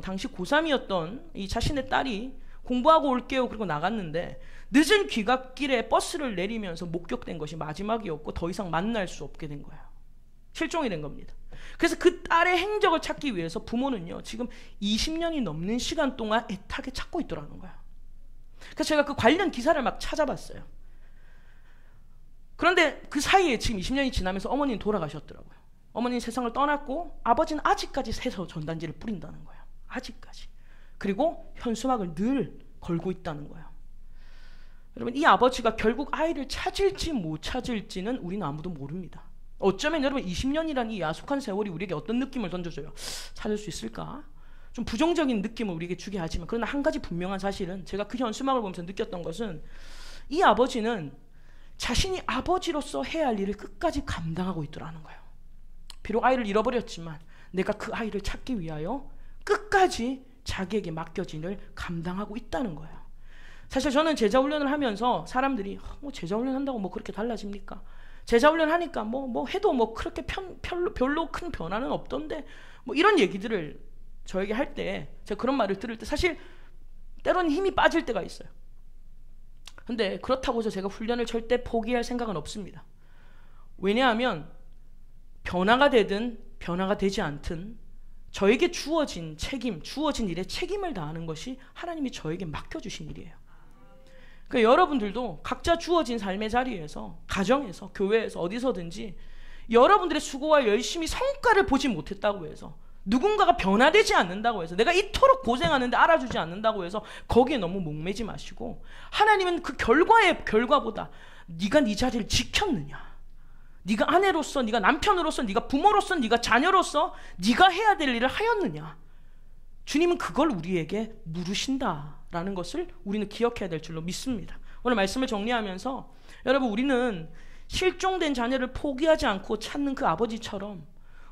당시 고3이었던 이 자신의 딸이 공부하고 올게요 그리고 나갔는데 늦은 귀갓길에 버스를 내리면서 목격된 것이 마지막이었고 더 이상 만날 수 없게 된 거예요. 실종이 된 겁니다. 그래서 그 딸의 행적을 찾기 위해서 부모는요, 지금 20년이 넘는 시간 동안 애타게 찾고 있더라는 거예요. 그래서 제가 그 관련 기사를 막 찾아봤어요. 그런데 그 사이에 지금 20년이 지나면서 어머니는 돌아가셨더라고요. 어머니는 세상을 떠났고 아버지는 아직까지 새서 전단지를 뿌린다는 거예요. 아직까지. 그리고 현수막을 늘 걸고 있다는 거예요. 여러분, 이 아버지가 결국 아이를 찾을지 못 찾을지는 우리는 아무도 모릅니다. 어쩌면 여러분 20년이라는 이 야속한 세월이 우리에게 어떤 느낌을 던져줘요? 찾을 수 있을까? 좀 부정적인 느낌을 우리에게 주게 하지만, 그러나 한 가지 분명한 사실은 제가 그 현수막을 보면서 느꼈던 것은 이 아버지는 자신이 아버지로서 해야 할 일을 끝까지 감당하고 있더라는 거예요. 비록 아이를 잃어버렸지만 내가 그 아이를 찾기 위하여 끝까지 자기에게 맡겨진 일을 감당하고 있다는 거예요. 사실 저는 제자훈련을 하면서 사람들이 뭐 제자훈련 한다고 뭐 그렇게 달라집니까? 제자훈련 하니까 뭐 해도 뭐 그렇게 별로 큰 변화는 없던데 뭐 이런 얘기들을 저에게 할 때, 제가 그런 말을 들을 때 사실 때로는 힘이 빠질 때가 있어요. 근데 그렇다고 해서 제가 훈련을 절대 포기할 생각은 없습니다. 왜냐하면 변화가 되든 변화가 되지 않든 저에게 주어진 일에 책임을 다하는 것이 하나님이 저에게 맡겨주신 일이에요. 그러니까 여러분들도 각자 주어진 삶의 자리에서, 가정에서, 교회에서, 어디서든지 여러분들의 수고와 열심히 성과를 보지 못했다고 해서, 누군가가 변화되지 않는다고 해서, 내가 이토록 고생하는데 알아주지 않는다고 해서 거기에 너무 목매지 마시고, 하나님은 그 결과보다 네가 네 자리를 지켰느냐, 네가 아내로서, 네가 남편으로서, 네가 부모로서, 네가 자녀로서 네가 해야 될 일을 하였느냐, 주님은 그걸 우리에게 물으신다라는 것을 우리는 기억해야 될 줄로 믿습니다. 오늘 말씀을 정리하면서, 여러분, 우리는 실종된 자녀를 포기하지 않고 찾는 그 아버지처럼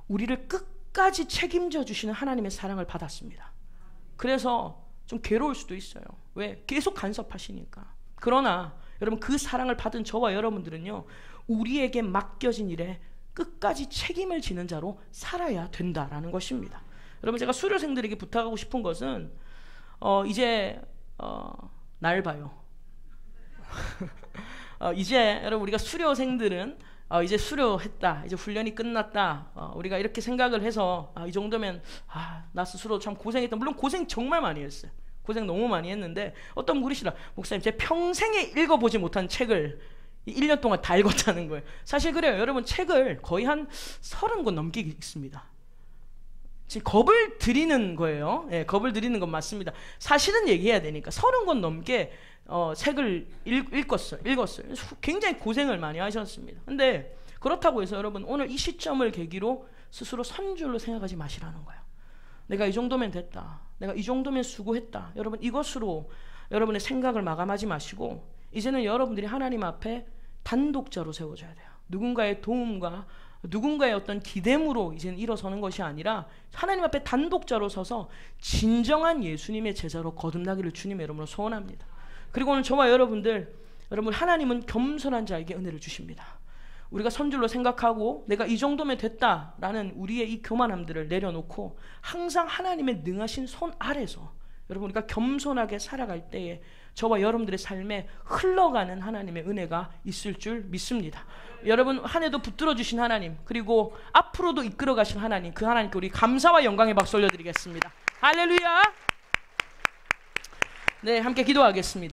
우리를 끝까지 책임져 주시는 하나님의 사랑을 받았습니다. 그래서 좀 괴로울 수도 있어요. 왜? 계속 간섭하시니까. 그러나 여러분, 그 사랑을 받은 저와 여러분들은요, 우리에게 맡겨진 일에 끝까지 책임을 지는 자로 살아야 된다라는 것입니다. 여러분, 제가 수료생들에게 부탁하고 싶은 것은 이제 날 봐요. 이제 여러분, 우리가 수료생들은 이제 수료했다, 이제 훈련이 끝났다, 우리가 이렇게 생각을 해서 이 정도면 나 스스로 참 고생했다. 물론 고생 정말 많이 했어요. 고생 너무 많이 했는데 어떤 분이 그러시더라. 목사님, 제 평생에 읽어보지 못한 책을 1년 동안 다 읽었다는 거예요. 사실 그래요. 여러분, 책을 거의 한 30권 넘게 읽습니다. 지금 겁을 들이는 거예요. 예, 겁을 들이는 건 맞습니다. 사실은 얘기해야 되니까 30권 넘게 책을 읽었어요. 굉장히 고생을 많이 하셨습니다. 근데 그렇다고 해서 여러분, 오늘 이 시점을 계기로 스스로 선줄로 생각하지 마시라는 거예요. 내가 이 정도면 됐다, 내가 이 정도면 수고했다, 여러분, 이것으로 여러분의 생각을 마감하지 마시고, 이제는 여러분들이 하나님 앞에 단독자로 세워져야 돼요. 누군가의 도움과 누군가의 어떤 기댐으로 이제는 일어서는 것이 아니라 하나님 앞에 단독자로 서서 진정한 예수님의 제자로 거듭나기를 주님의 이름으로 소원합니다. 그리고 오늘 저와 여러분들 여러분, 하나님은 겸손한 자에게 은혜를 주십니다. 우리가 선줄로 생각하고 내가 이 정도면 됐다라는 우리의 이 교만함들을 내려놓고 항상 하나님의 능하신 손 아래서 여러분, 우리가 겸손하게 살아갈 때에 저와 여러분들의 삶에 흘러가는 하나님의 은혜가 있을 줄 믿습니다. 여러분, 한 해도 붙들어 주신 하나님, 그리고 앞으로도 이끌어 가신 하나님, 그 하나님께 우리 감사와 영광의 박수 올려드리겠습니다. 할렐루야. 네, 함께 기도하겠습니다.